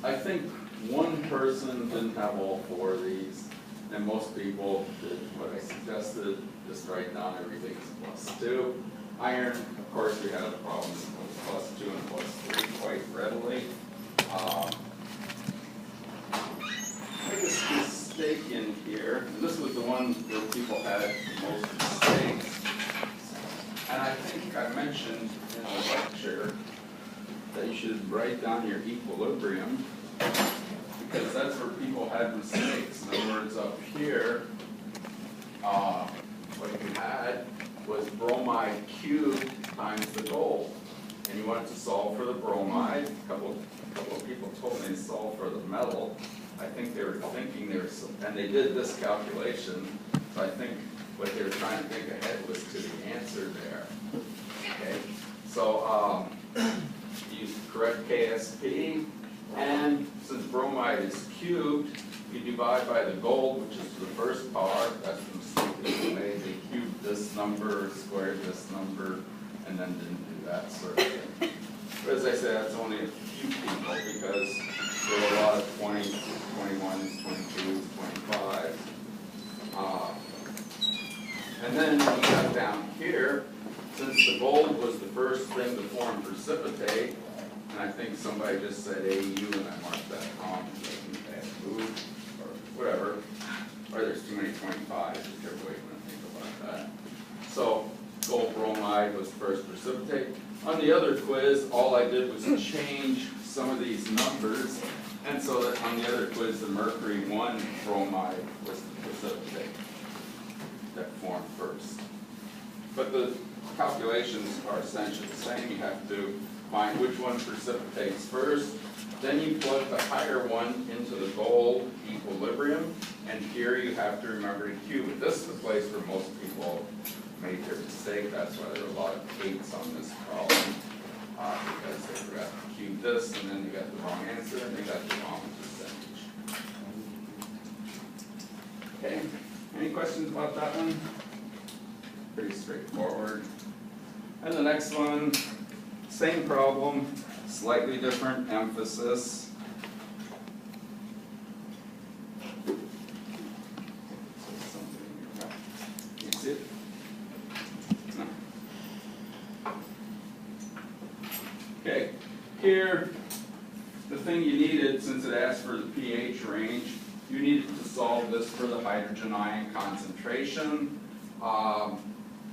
I think one person didn't have all four of these, and most people did what I suggested, just write down everything's +2. Iron, of course, we had a problem with +2 and +3 quite readily. Biggest mistake in here, and this was the one where people had most mistakes, and I think I mentioned in the lecture that you should write down your equilibrium, because that's where people had mistakes. In other words, up here, what you had was bromide cubed times the gold. And you wanted to solve for the bromide. A couple of people told me to solve for the metal. I think they were thinking and they did this calculation, so I think what they were trying to think ahead was to the answer there. Okay, so use correct KSP, and since bromide is cubed, you divide by the gold, which is the first power. That's the mistake that they made. They cubed this number, squared this number, and then didn't do that sort of thing. But as I said, that's only a few people, because there were a lot of 20s, 21s, 22s, 25s. And then when we got down here, since the gold was the first thing to form precipitate, and I think somebody just said AU and I marked that wrong, so I think they had moved, or whatever, or there's too many 25s, whichever way you want to think about that. So gold bromide was first precipitate. On the other quiz, all I did was change some of these numbers, and so that on the other quiz, the mercury 1 bromide was the precipitate that formed first. But the calculations are essentially the same. You have to find which one precipitates first, then you plug the higher one into the gold equilibrium, and here you have to remember to cube it. This is the place where most people made their mistake. That's why there are a lot of 8s on this problem, because they forgot to cube this, and then they got the wrong answer, and they got the wrong percentage. Okay, any questions about that one? Pretty straightforward. And the next one, same problem, slightly different emphasis. Can you see it? No. Okay, here, the thing you needed, since it asked for the pH range, you needed to solve this for the hydrogen ion concentration.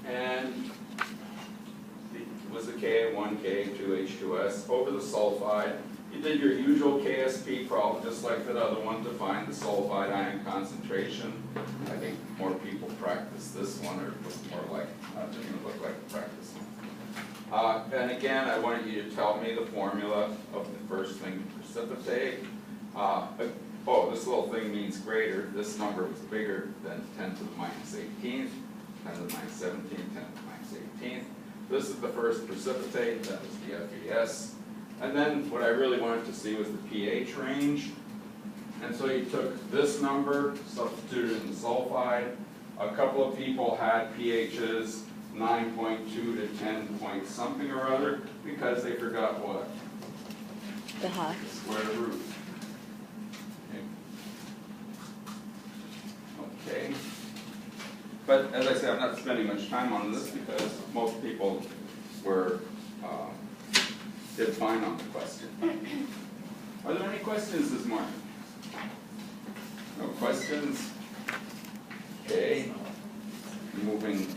And it was the Ka1, Ka2, H2S over the sulfide. You did your usual KSP problem, just like that other one, to find the sulfide ion concentration. I think more people practice this one, or it looks more like, it doesn't even look like a practice one. And again, I wanted you to tell me the formula of the first thing to precipitate. Oh, this little thing means greater. This number was bigger than 10 to the minus 18th. 10 to the minus 17th, 10 to the minus 18th. This is the first precipitate, that was the FES. And then what I really wanted to see was the pH range. And so you took this number, substituted it in the sulfide. A couple of people had pHs 9.2 to 10 point something or other, because they forgot what? The half. The square root. Okay. But as I said, I'm not spending much time on this because most people were did fine on the question. Are there any questions this morning? No questions? Okay. Moving